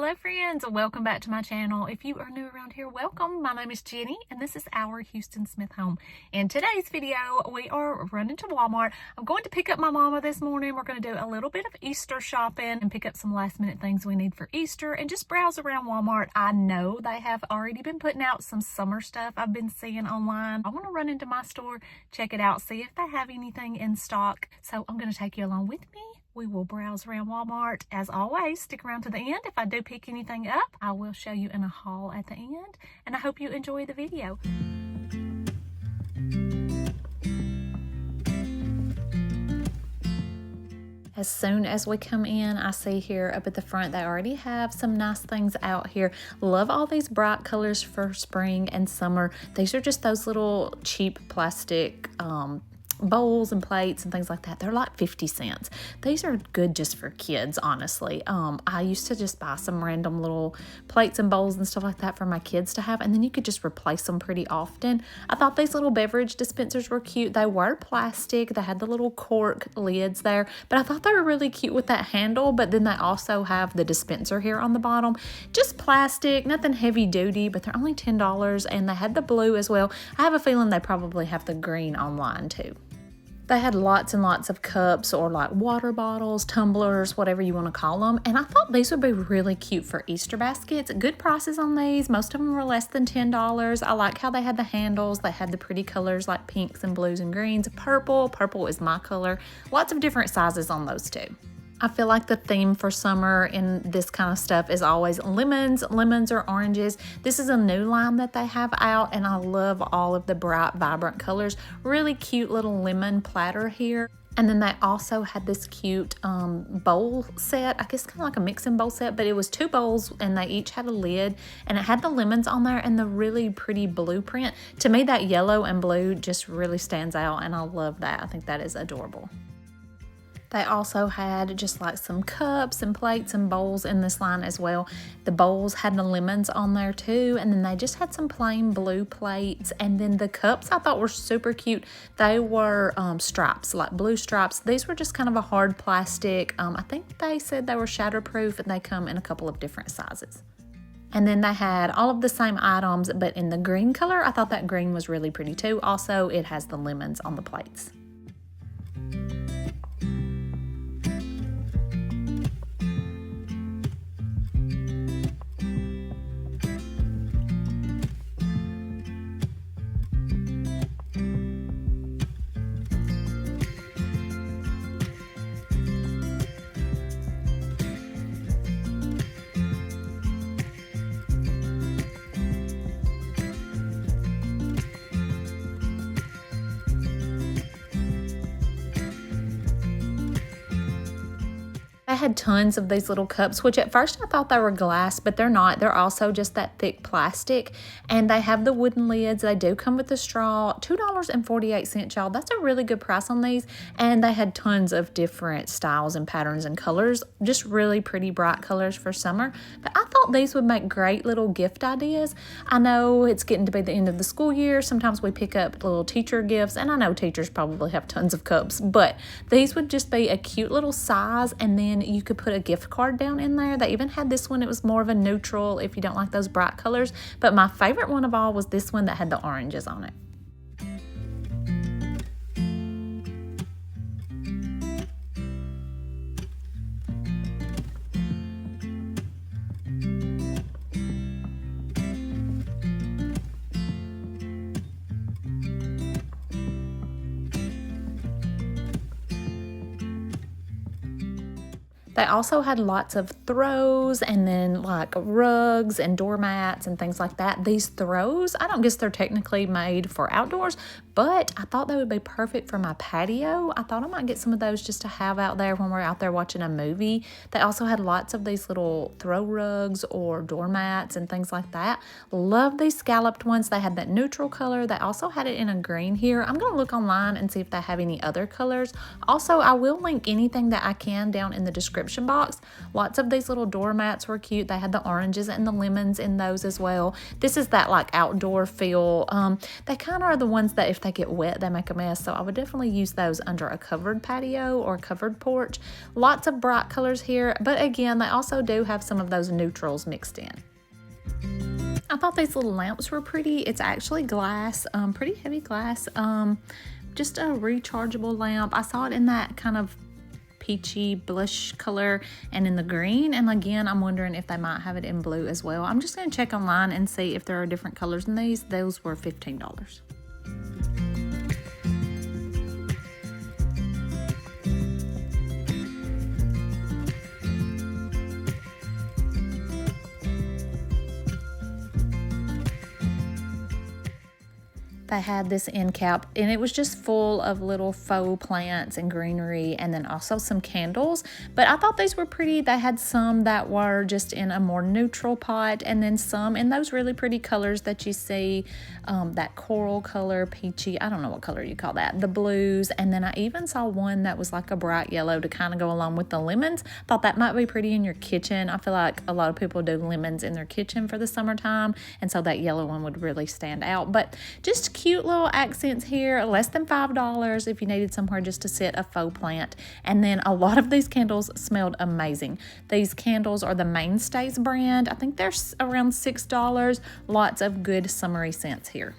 Hello friends, welcome back to my channel. If you are new around here, welcome. My name is Jenny and this is our Houston Smith home. In today's video, we are running to Walmart. I'm going to pick up my mama this morning. We're going to do a little bit of Easter shopping and pick up some last minute things we need for Easter and just browse around Walmart. I know they have already been putting out some summer stuff I've been seeing online. I want to run into my store, check it out, see if they have anything in stock. So I'm going to take you along with me. We will browse around Walmart. As always, stick around to the end. If I do pick anything up, I will show you in a haul at the end. And I hope you enjoy the video. As soon as we come in, I see here up at the front, they already have some nice things out here. Love all these bright colors for spring and summer. These are just those little cheap plastic bowls and plates and things like that. They're like 50 cents. These are good just for kids, honestly. I used to just buy some random little plates and bowls and stuff like that for my kids to have, and then you could just replace them pretty often. I thought these little beverage dispensers were cute. They were plastic. They had the little cork lids there, but I thought they were really cute with that handle, but then they also have the dispenser here on the bottom. Just plastic, nothing heavy duty, but they're only $10, and they had the blue as well. I have a feeling they probably have the green online too. They had lots and lots of cups or like water bottles, tumblers, whatever you want to call them. And I thought these would be really cute for Easter baskets. Good prices on these. Most of them were less than $10. I like how they had the handles. They had the pretty colors like pinks and blues and greens. Purple is my color. Lots of different sizes on those too. I feel like the theme for summer in this kind of stuff is always lemons or oranges. This is a new line that they have out, and I love all of the bright, vibrant colors. Really cute little lemon platter here. And then they also had this cute bowl set, I guess kind of like a mixing bowl set, but it was 2 bowls and they each had a lid, and it had the lemons on there and the really pretty blueprint. To me, that yellow and blue just really stands out, and I love that. I think that is adorable. They also had just like some cups and plates and bowls in this line as well. The bowls had the lemons on there too, and then they just had some plain blue plates. And then the cups I thought were super cute. They were stripes, like blue stripes. These were just kind of a hard plastic. I think they said they were shatterproof, and they come in a couple of different sizes. And then they had all of the same items, but in the green color. I thought that green was really pretty too. Also, it has the lemons on the plates. I had tons of these little cups, which at first I thought they were glass, but they're not. They're also just that thick plastic, and they have the wooden lids. They do come with a straw. $2.48, y'all. That's a really good price on these, and they had tons of different styles and patterns and colors, just really pretty bright colors for summer. But I thought these would make great little gift ideas. I know it's getting to be the end of the school year. Sometimes we pick up little teacher gifts, and I know teachers probably have tons of cups, but these would just be a cute little size, and then you could put a gift card down in there. They even had this one. It was more of a neutral if you don't like those bright colors, but my favorite one of all was this one that had the oranges on it. They also had lots of throws and then like rugs and doormats and things like that. These throws, I don't guess they're technically made for outdoors, but I thought they would be perfect for my patio. I thought I might get some of those just to have out there when we're out there watching a movie. They also had lots of these little throw rugs or doormats and things like that. Love these scalloped ones. They had that neutral color. They also had it in a green here. I'm going to look online and see if they have any other colors. Also, I will link anything that I can down in the description description box. Lots of these little doormats were cute. They had the oranges and the lemons in those as well. This is that like outdoor feel. They kind of are the ones that if they get wet, they make a mess. So I would definitely use those under a covered patio or a covered porch. Lots of bright colors here, but again, they also do have some of those neutrals mixed in. I thought these little lamps were pretty. It's actually glass, pretty heavy glass, just a rechargeable lamp. I saw it in that kind of peachy blush color and in the green, and again I'm wondering if they might have it in blue as well. I'm just going to check online and see if there are different colors in these. Those were $15. They had this end cap and it was just full of little faux plants and greenery, and then also some candles. But I thought these were pretty. They had some that were just in a more neutral pot, and then some in those really pretty colors that you see, that coral color, peachy, I don't know what color you call that, the blues. And then I even saw one that was like a bright yellow to kind of go along with the lemons. Thought that might be pretty in your kitchen. I feel like a lot of people do lemons in their kitchen for the summertime, and so that yellow one would really stand out. But just cute little accents here, less than $5 if you needed somewhere just to sit a faux plant. And then a lot of these candles smelled amazing. These candles are the Mainstays brand. I think they're around $6. Lots of good summery scents here.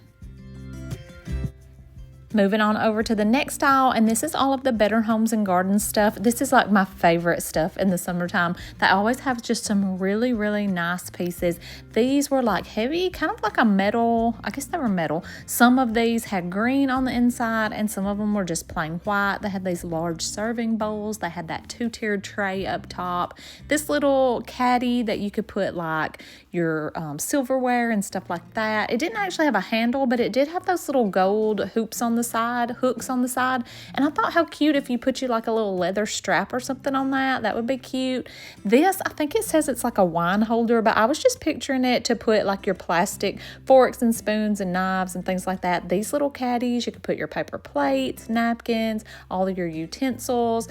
Moving on over to the next aisle, and this is all of the Better Homes and Gardens stuff. This is like my favorite stuff in the summertime. They always have just some really, really nice pieces. These were like heavy, kind of like a metal, I guess they were metal. Some of these had green on the inside and some of them were just plain white. They had these large serving bowls. They had that two-tiered tray up top. This little caddy that you could put like your silverware and stuff like that. It didn't actually have a handle, but it did have those little gold hooks on the side, and I thought how cute if you put you like a little leather strap or something on that would be cute. This, I think it says it's like a wine holder, but I was just picturing it to put like your plastic forks and spoons and knives and things like that. These little caddies, you could put your paper plates, napkins, all of your utensils.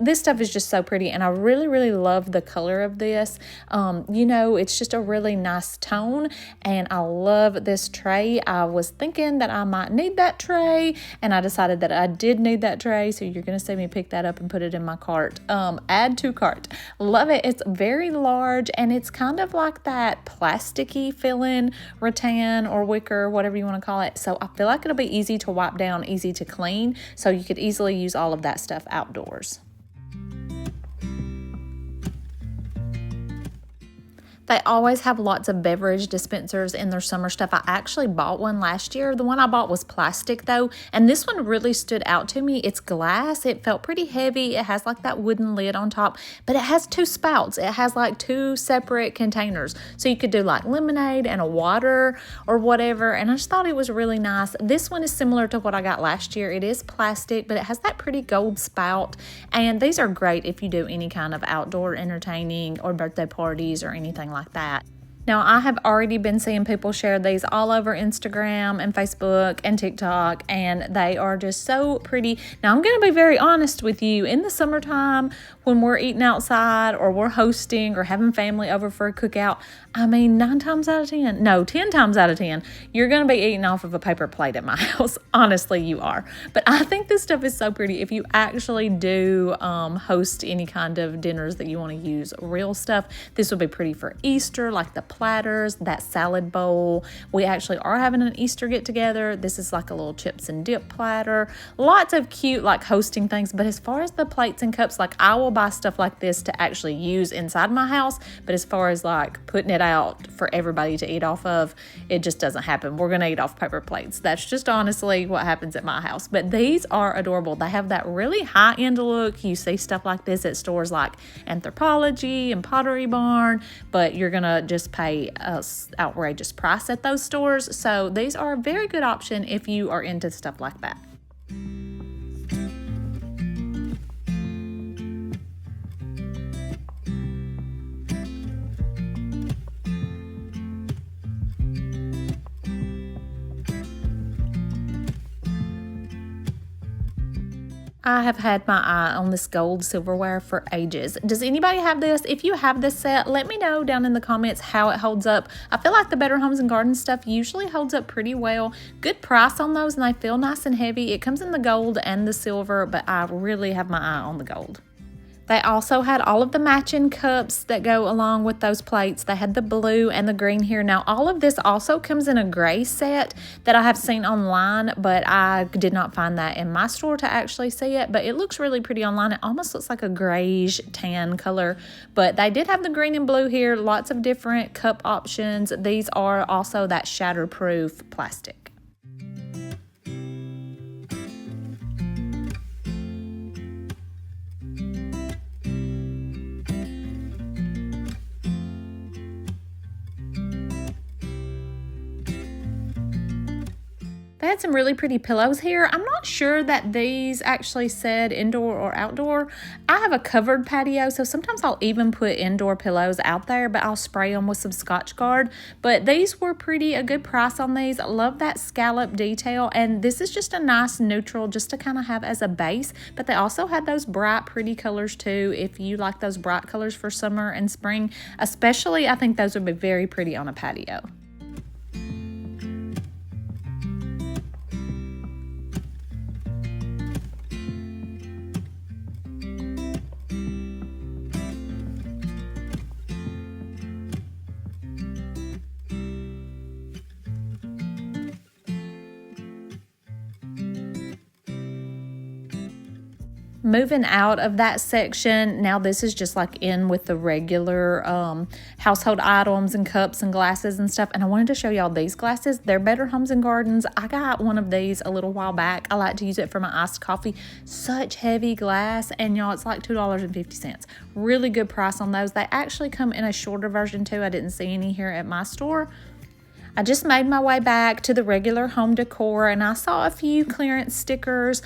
This stuff is just so pretty, and I really, really love the color of this. You know, it's just a really nice tone, and I love this tray. I was thinking that I might need that tray, and I decided that I did need that tray, so you're going to see me pick that up and put it in my cart. Add to cart. Love it. It's very large, and it's kind of like that plasticky feeling, rattan or wicker, whatever you want to call it. So I feel like it'll be easy to wipe down, easy to clean, so you could easily use all of that stuff outdoors. They always have lots of beverage dispensers in their summer stuff. I actually bought one last year. The one I bought was plastic though, and this one really stood out to me. It's glass. It felt pretty heavy. It has like that wooden lid on top, but it has two spouts. It has like two separate containers. So you could do like lemonade and a water or whatever, and I just thought it was really nice. This one is similar to what I got last year. It is plastic, but it has that pretty gold spout, and these are great if you do any kind of outdoor entertaining or birthday parties or anything like that. Now, I have already been seeing people share these all over Instagram and Facebook and TikTok, and they are just so pretty. Now, I'm going to be very honest with you. In the summertime, when we're eating outside or we're hosting or having family over for a cookout, I mean, 10 times out of 10, you're going to be eating off of a paper plate at my house. Honestly, you are. But I think this stuff is so pretty. If you actually do host any kind of dinners that you want to use real stuff, this would be pretty for Easter, like the platters, that salad bowl. We actually are having an Easter get together. This is like a little chips and dip platter. Lots of cute like hosting things. But as far as the plates and cups, like I will buy stuff like this to actually use inside my house. But as far as like putting it out for everybody to eat off of, it just doesn't happen. We're going to eat off paper plates. That's just honestly what happens at my house. But these are adorable. They have that really high-end look. You see stuff like this at stores like Anthropologie and Pottery Barn, but you're going to just pay an outrageous price at those stores. So these are a very good option if you are into stuff like that. I have had my eye on this gold silverware for ages. Does anybody have this? If you have this set, let me know down in the comments how it holds up. I feel like the Better Homes and Gardens stuff usually holds up pretty well. Good price on those, and they feel nice and heavy. It comes in the gold and the silver, but I really have my eye on the gold. They also had all of the matching cups that go along with those plates. They had the blue and the green here. Now, all of this also comes in a gray set that I have seen online, but I did not find that in my store to actually see it. But it looks really pretty online. It almost looks like a grayish tan color. But they did have the green and blue here. Lots of different cup options. These are also that shatterproof plastic. They had some really pretty pillows here. I'm not sure that these actually said indoor or outdoor. I have a covered patio, so sometimes I'll even put indoor pillows out there, but I'll spray them with some Scotch Guard. But these were pretty, a good price on these. I love that scallop detail, and this is just a nice neutral just to kind of have as a base. But they also had those bright, pretty colors too, if you like those bright colors for summer and spring. Especially, I think those would be very pretty on a patio. Moving out of that section, now this is just like in with the regular household items and cups and glasses and stuff. And I wanted to show y'all these glasses. They're Better Homes and Gardens. I got one of these a little while back. I like to use it for my iced coffee. Such heavy glass, and y'all, it's like $2.50. Really good price on those. They actually come in a shorter version too. I didn't see any here at my store. I just made my way back to the regular home decor, and I saw a few clearance stickers.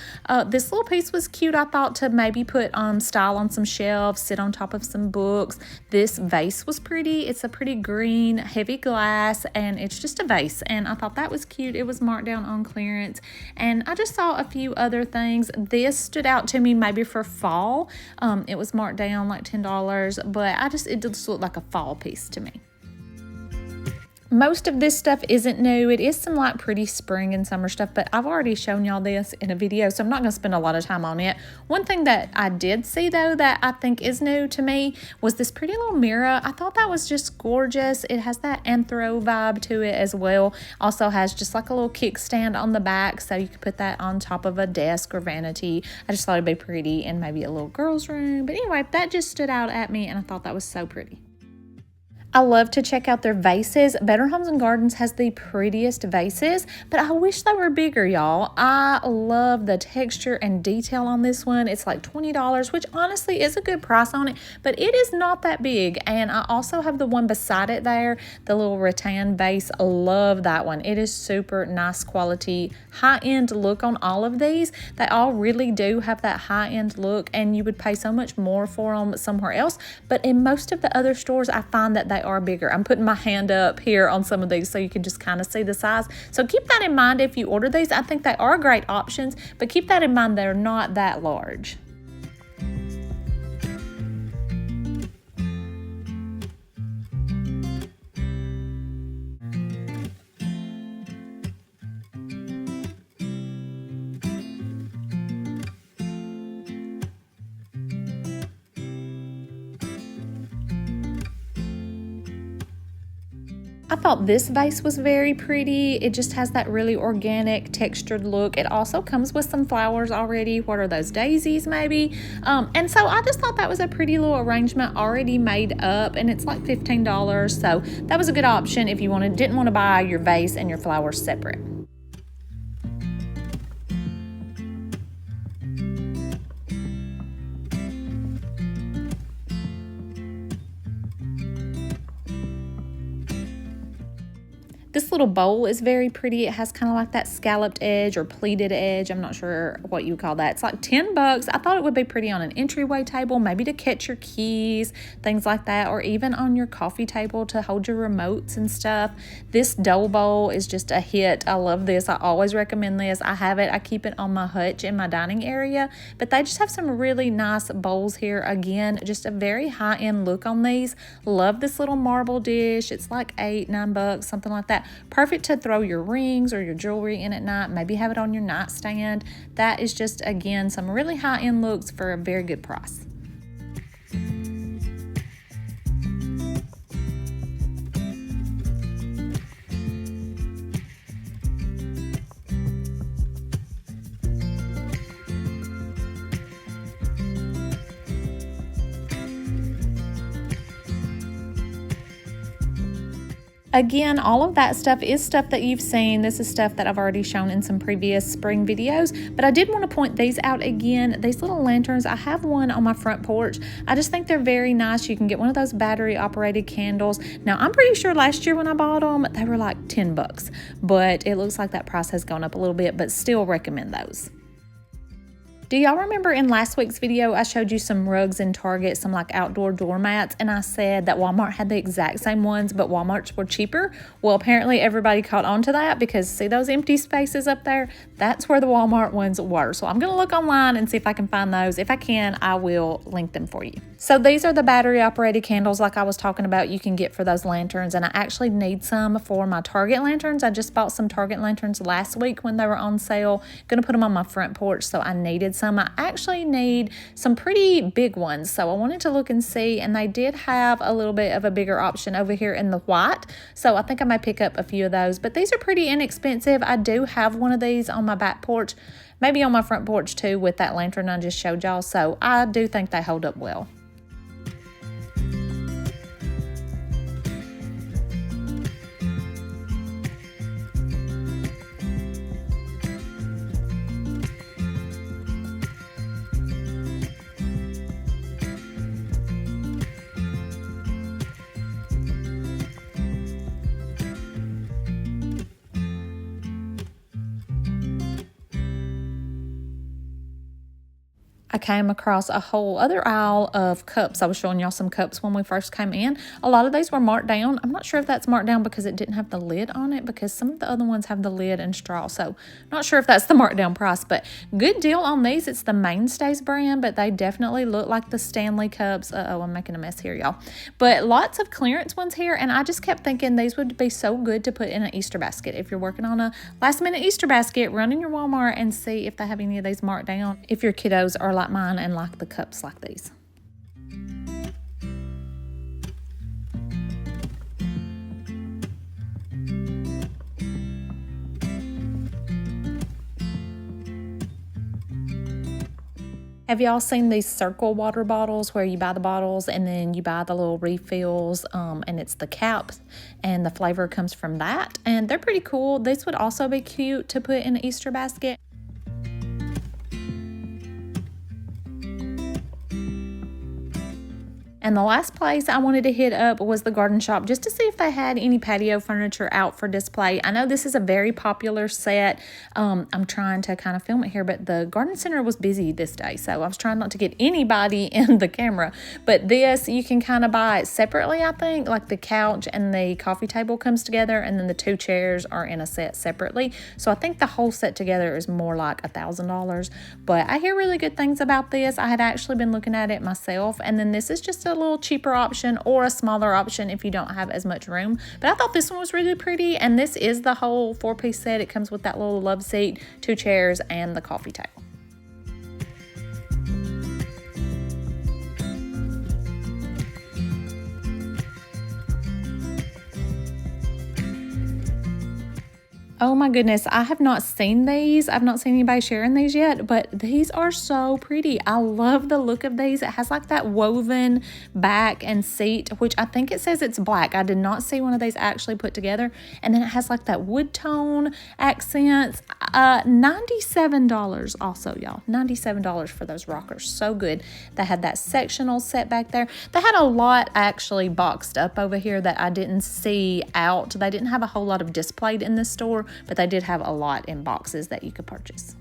This little piece was cute, I thought, to maybe put style on some shelves, sit on top of some books. This vase was pretty. It's a pretty green, heavy glass, and it's just a vase, and I thought that was cute. It was marked down on clearance, and I just saw a few other things. This stood out to me maybe for fall. It was marked down like $10, but it just looked like a fall piece to me. Most of this stuff isn't new. It is some like pretty spring and summer stuff, but I've already shown y'all this in a video, so I'm not going to spend a lot of time on it. One thing that I did see though that I think is new to me was this pretty little mirror. I thought that was just gorgeous. It has that anthro vibe to it as well. Also has just like a little kickstand on the back, so you could put that on top of a desk or vanity. I just thought it'd be pretty in maybe a little girl's room. But anyway, that just stood out at me, and I thought that was so pretty. I love to check out their vases. Better Homes and Gardens has the prettiest vases, but I wish they were bigger, y'all. I love the texture and detail on this one. It's like $20, which honestly is a good price on it, but it is not that big. And I also have the one beside it there, the little rattan vase. I love that one. It is super nice quality, high-end look on all of these. They all really do have that high-end look, and you would pay so much more for them somewhere else. But in most of the other stores, I find that they are bigger. I'm putting my hand up here on some of these so you can just kind of see the size. So keep that in mind if you order these. I think they are great options, but keep that in mind, they're not that large. I thought this vase was very pretty. It just has that really organic textured look. It also comes with some flowers already. What are those, daisies maybe? And so I just thought that was a pretty little arrangement already made up, and it's like $15. So that was a good option if you didn't want to buy your vase and your flowers separate. This little bowl is very pretty. It has kind of like that scalloped edge or pleated edge. I'm not sure what you call that. It's like 10 bucks. I thought it would be pretty on an entryway table, maybe to catch your keys, things like that, or even on your coffee table to hold your remotes and stuff. This dough bowl is just a hit. I love this. I always recommend this. I have it. I keep it on my hutch in my dining area, but they just have some really nice bowls here. Again, just a very high-end look on these. Love this little marble dish. It's like $8-9, something like that. Perfect to throw your rings or your jewelry in at night. Maybe have it on your nightstand. That is just, again, some really high-end looks for a very good price. Again, all of that stuff is stuff that you've seen. This is stuff that I've already shown in some previous spring videos, but I did want to point these out again. These little lanterns, I have one on my front porch. I just think they're very nice. You can get one of those battery operated candles. Now, I'm pretty sure last year when I bought them, they were like 10 bucks, but it looks like that price has gone up a little bit, but still recommend those. Do y'all remember in last week's video, I showed you some rugs in Target, some like outdoor doormats, and I said that Walmart had the exact same ones, but Walmart's were cheaper? Well, apparently everybody caught on to that because see those empty spaces up there? That's where the Walmart ones were. So I'm gonna look online and see if I can find those. If I can, I will link them for you. So these are the battery operated candles like I was talking about you can get for those lanterns, and I actually need some for my Target lanterns. I just bought some Target lanterns last week when they were on sale. Gonna put them on my front porch, so I needed some. I actually need some pretty big ones, so I wanted to look and see, and they did have a little bit of a bigger option over here in the white, so I think I might pick up a few of those, but these are pretty inexpensive. I do have one of these on my back porch, maybe on my front porch too with that lantern I just showed y'all, so I do think they hold up well. I came across a whole other aisle of cups. I was showing y'all some cups when we first came in. A lot of these were marked down. I'm not sure if that's marked down because it didn't have the lid on it, because some of the other ones have the lid and straw. So not sure if that's the marked down price, but good deal on these. It's the Mainstays brand, but they definitely look like the Stanley cups. Uh-oh, I'm making a mess here, y'all. But lots of clearance ones here, and I just kept thinking these would be so good to put in an Easter basket. If you're working on a last minute Easter basket, run in your Walmart and see if they have any of these marked down. If your kiddos are like mine and like the cups like these. Have y'all seen these circle water bottles where you buy the bottles and then you buy the little refills and it's the caps and the flavor comes from that? And they're pretty cool. This would also be cute to put in an Easter basket. And the last place I wanted to hit up was the garden shop just to see if they had any patio furniture out for display. I know this is a very popular set. I'm trying to kind of film it here, but the garden center was busy this day, so I was trying not to get anybody in the camera. But this, you can kind of buy it separately, I think. Like the couch and the coffee table comes together, and then the two chairs are in a set separately. So I think the whole set together is more like $1,000. But I hear really good things about this. I had actually been looking at it myself, and then this is just a little cheaper option or a smaller option if you don't have as much room. But I thought this one was really pretty, and this is the whole 4-piece set. It comes with that little love seat, 2 chairs, and the coffee table. Oh my goodness, I have not seen these. I've not seen anybody sharing these yet, but these are so pretty. I love the look of these. It has like that woven back and seat, which I think it says it's black. I did not see one of these actually put together. And then it has like that wood tone accents. $97 also, y'all. $97 for those rockers. So good. They had that sectional set back there. They had a lot actually boxed up over here that I didn't see out. They didn't have a whole lot of displayed in this store, but they did have a lot in boxes that you could purchase.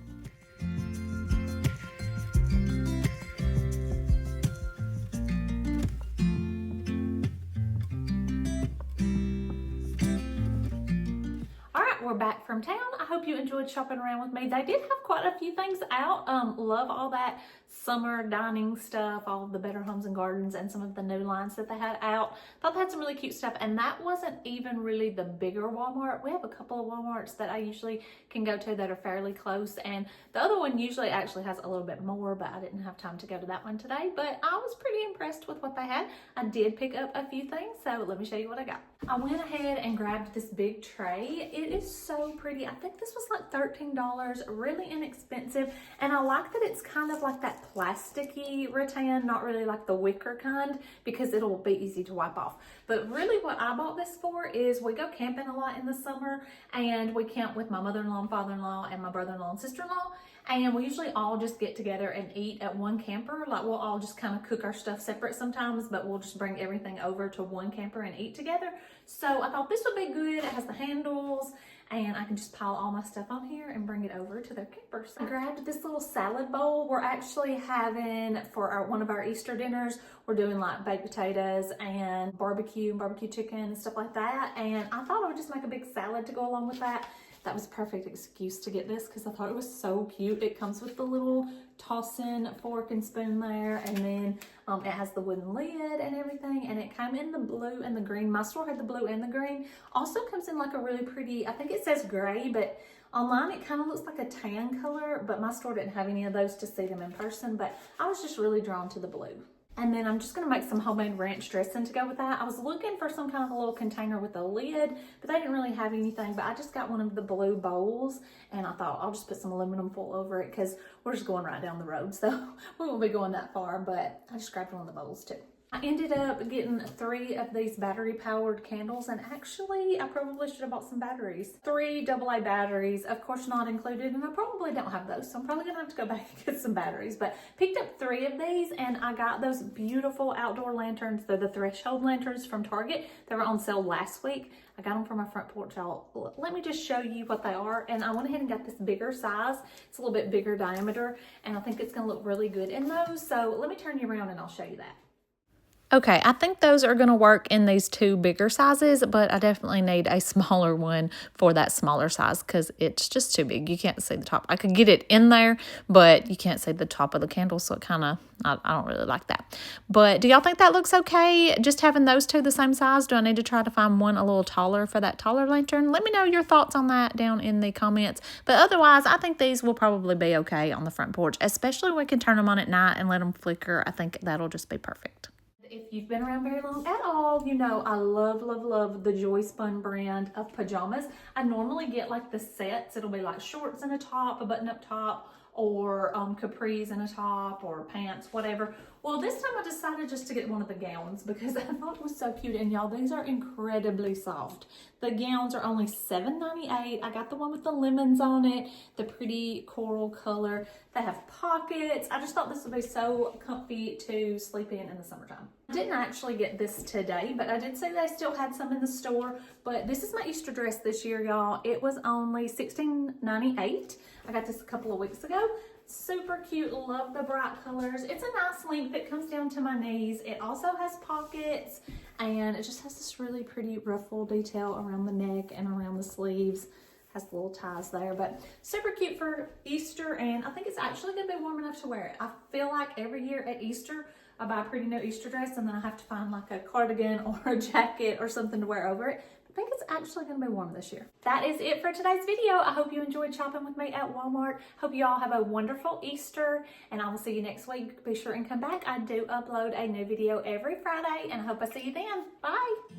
We're back from town. I hope you enjoyed shopping around with me. They did have quite a few things out. Love all that summer dining stuff, all of the Better Homes and Gardens and some of the new lines that they had out. Thought they had some really cute stuff, and that wasn't even really the bigger Walmart. We have a couple of Walmarts that I usually can go to that are fairly close, and the other one usually actually has a little bit more, but I didn't have time to go to that one today. But I was pretty impressed with what they had. I did pick up a few things, so let me show you what I got. I went ahead and grabbed this big tray. It is so pretty. I think this was like $13, really inexpensive, and I like that it's kind of like that plasticky rattan, not really like the wicker kind, because it'll be easy to wipe off. But really what I bought this for is we go camping a lot in the summer, and we camp with my mother-in-law and father-in-law and my brother-in-law and sister-in-law, and we usually all just get together and eat at one camper. Like we'll all just kind of cook our stuff separate sometimes, but we'll just bring everything over to one camper and eat together. So I thought this would be good. It has the handles, and I can just pile all my stuff on here and bring it over to their campers. I grabbed this little salad bowl. We're actually having, for one of our Easter dinners, we're doing like baked potatoes and barbecue chicken and stuff like that. And I thought I would just make a big salad to go along with that. That was a perfect excuse to get this because I thought it was so cute. It comes with the little toss-in fork and spoon there, and then it has the wooden lid and everything, and it came in the blue and the green. My store had the blue and the green. Also comes in like a really pretty, I think it says gray, but online it kind of looks like a tan color, but my store didn't have any of those to see them in person, but I was just really drawn to the blue. And then I'm just gonna make some homemade ranch dressing to go with that. I was looking for some kind of a little container with a lid, but they didn't really have anything, but I just got one of the blue bowls, and I thought I'll just put some aluminum foil over it because we're just going right down the road, so we won't be going that far, but I just grabbed one of the bowls too. I ended up getting 3 of these battery powered candles, and actually I probably should have bought some batteries. 3 AA batteries, of course not included, and I probably don't have those, so I'm probably gonna have to go back and get some batteries, but picked up 3 of these, and I got those beautiful outdoor lanterns. They're the threshold lanterns from Target. They were on sale last week. I got them for my front porch, y'all. Let me just show you what they are. And I went ahead and got this bigger size. It's a little bit bigger diameter, and I think it's gonna look really good in those. So let me turn you around and I'll show you that. Okay, I think those are going to work in these 2 bigger sizes, but I definitely need a smaller one for that smaller size because it's just too big. You can't see the top. I could get it in there, but you can't see the top of the candle, so it kind of, I don't really like that. But do y'all think that looks okay, just having those 2 the same size? Do I need to try to find one a little taller for that taller lantern? Let me know your thoughts on that down in the comments. But otherwise, I think these will probably be okay on the front porch, especially when we can turn them on at night and let them flicker. I think that'll just be perfect. If you've been around very long at all, you know I love the Joy Spun brand of pajamas. I normally get like the sets. It'll be like shorts and a top, a button up top, or capris and a top, or pants, whatever. Well, this time I decided just to get one of the gowns because I thought it was so cute. And y'all, these are incredibly soft. The gowns are only $7.98. I got the one with the lemons on it, the pretty coral color. They have pockets. I just thought this would be so comfy to sleep in the summertime. I didn't actually get this today, but I did see they still had some in the store. But this is my Easter dress this year, y'all. It was only $16.98. I got this a couple of weeks ago. Super cute. Love the bright colors. It's a nice length. It comes down to my knees. It also has pockets, and it just has this really pretty ruffle detail around the neck and around the sleeves. Has little ties there, but super cute for Easter, and I think it's actually gonna be warm enough to wear it. I feel like every year at Easter I buy a pretty new Easter dress, and then I have to find like a cardigan or a jacket or something to wear over it. I think it's actually going to be warm this year. That is it for today's video. I hope you enjoyed shopping with me at Walmart. Hope you all have a wonderful Easter, and I will see you next week. Be sure and come back. I do upload a new video every Friday, and I hope I see you then. Bye.